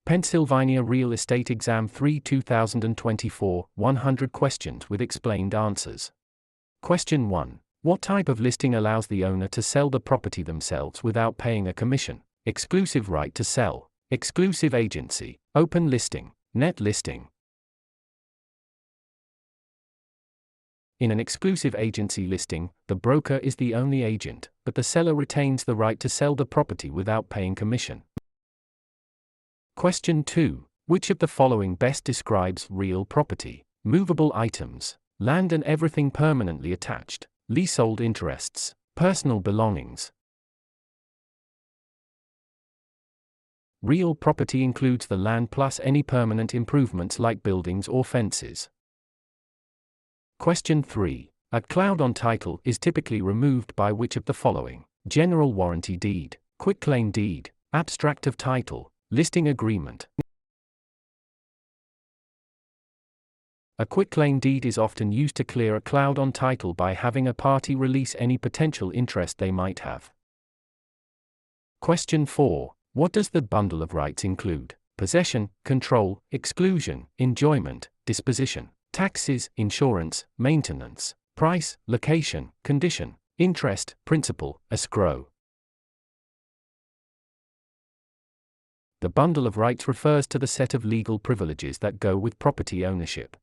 Pennsylvania Real Estate Exam 3 2024, 100 questions with explained answers. Question 1. What type of listing allows the owner to sell the property themselves without paying a commission? Exclusive right to sell, exclusive agency, open listing, net listing. In an exclusive agency listing, the broker is the only agent, but the seller retains the right to sell the property without paying commission. Question 2. Which of the following best describes real property? Movable items, land and everything permanently attached, leasehold interests, personal belongings. Real property includes the land plus any permanent improvements like buildings or fences. Question 3. A cloud on title is typically removed by which of the following? General warranty deed, quitclaim deed, abstract of title, listing agreement. A quitclaim deed is often used to clear a cloud on title by having a party release any potential interest they might have. Question 4. What does the bundle of rights include? Possession, control, exclusion, enjoyment, disposition, taxes, insurance, maintenance, price, location, condition, interest, principal, escrow. The bundle of rights refers to the set of legal privileges that go with property ownership.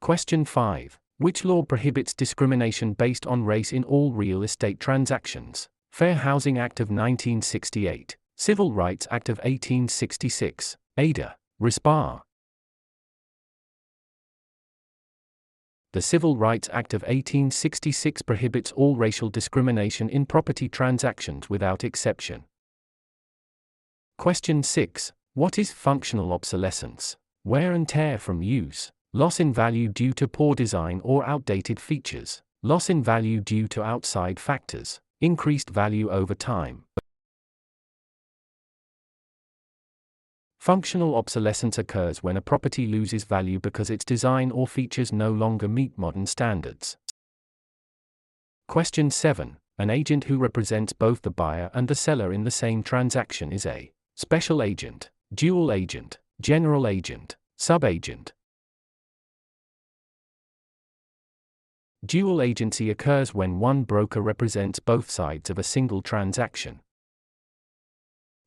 Question 5. Which law prohibits discrimination based on race in all real estate transactions? Fair Housing Act of 1968, Civil Rights Act of 1866, Ada, Respar. The Civil Rights Act of 1866 prohibits all racial discrimination in property transactions without exception. Question 6. What is functional obsolescence? Wear and tear from use, loss in value due to poor design or outdated features, loss in value due to outside factors, increased value over time. Functional obsolescence occurs when a property loses value because its design or features no longer meet modern standards. Question 7. An agent who represents both the buyer and the seller in the same transaction is a special agent, dual agent, general agent, sub-agent. Dual agency occurs when one broker represents both sides of a single transaction.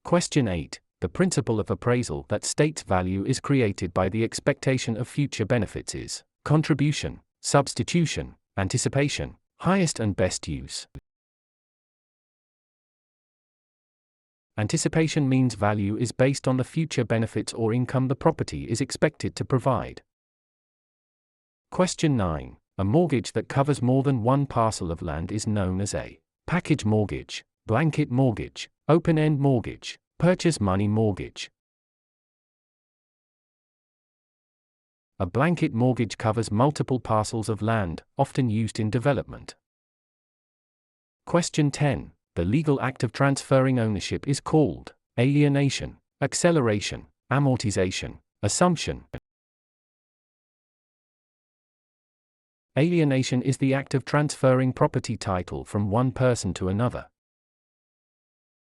Question 8. The principle of appraisal that states value is created by the expectation of future benefits is contribution, substitution, anticipation, highest and best use. Anticipation means value is based on the future benefits or income the property is expected to provide. Question 9. A mortgage that covers more than one parcel of land is known as a package mortgage, blanket mortgage, open-end mortgage, purchase money mortgage. A blanket mortgage covers multiple parcels of land, often used in development. Question 10. The legal act of transferring ownership is called alienation, acceleration, amortization, assumption. Alienation is the act of transferring property title from one person to another.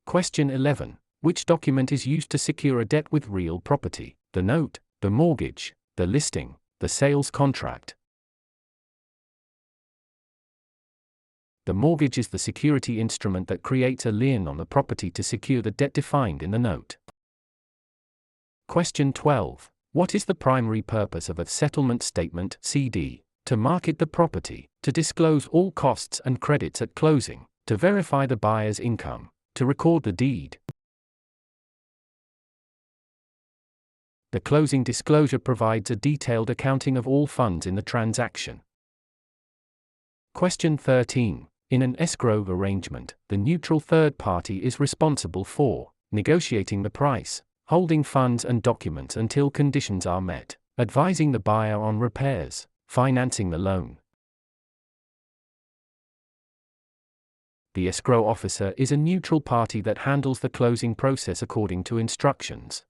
Question 11. Which document is used to secure a debt with real property? The note, the mortgage, the listing, the sales contract. The mortgage is the security instrument that creates a lien on the property to secure the debt defined in the note. Question 12. What is the primary purpose of a settlement statement (CD)? To market the property, to disclose all costs and credits at closing, to verify the buyer's income, to record the deed. The closing disclosure provides a detailed accounting of all funds in the transaction. Question 13. In an escrow arrangement, the neutral third party is responsible for negotiating the price, holding funds and documents until conditions are met, advising the buyer on repairs, financing the loan. The escrow officer is a neutral party that handles the closing process according to instructions.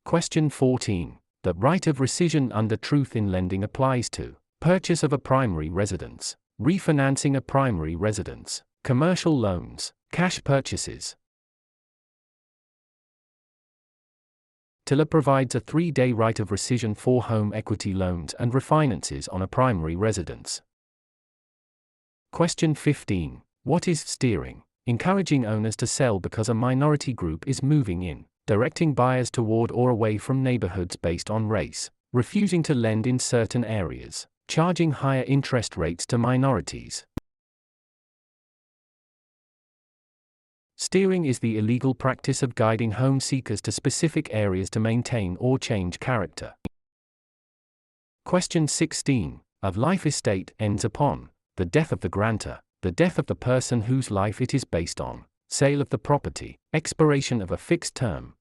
Question 14. The right of rescission under truth in lending applies to purchase of a primary residence, refinancing a primary residence, commercial loans, cash purchases. TILA provides a 3-day right of rescission for home equity loans and refinances on a primary residence. Question 15. What is steering? Encouraging owners to sell because a minority group is moving in, directing buyers toward or away from neighborhoods based on race, refusing to lend in certain areas, charging higher interest rates to minorities. Steering is the illegal practice of guiding home seekers to specific areas to maintain or change character. Question 16. A life estate ends upon the death of the grantor, the death of the person whose life it is based on, sale of the property, expiration of a fixed term.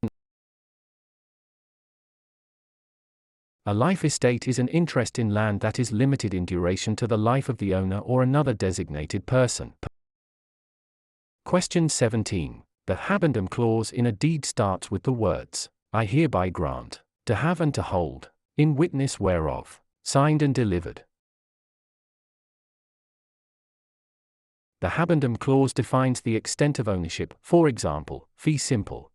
A life estate is an interest in land that is limited in duration to the life of the owner or another designated person. Question 17. The habendum clause in a deed starts with the words, I hereby grant, to have and to hold, in witness whereof, signed and delivered. The habendum clause defines the extent of ownership, for example, fee simple.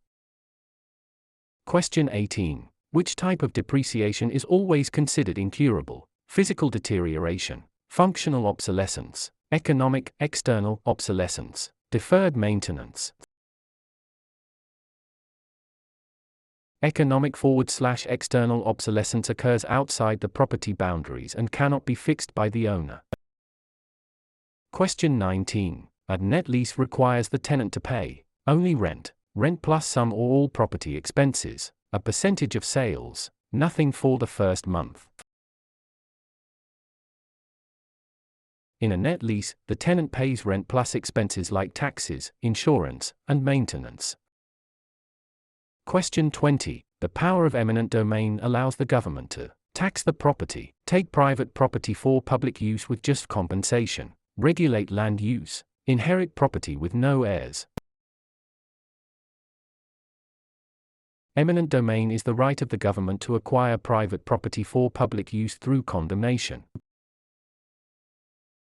Question 18. Which type of depreciation is always considered incurable? Physical deterioration, functional obsolescence, economic, external obsolescence, deferred maintenance. Economic/external obsolescence occurs outside the property boundaries and cannot be fixed by the owner. Question 19. A net lease requires the tenant to pay only rent plus some or all property expenses, a percentage of sales, nothing for the first month. In a net lease, the tenant pays rent plus expenses like taxes, insurance, and maintenance. Question 20. The power of eminent domain allows the government to tax the property, take private property for public use with just compensation, regulate land use, inherit property with no heirs. Eminent domain is the right of the government to acquire private property for public use through condemnation.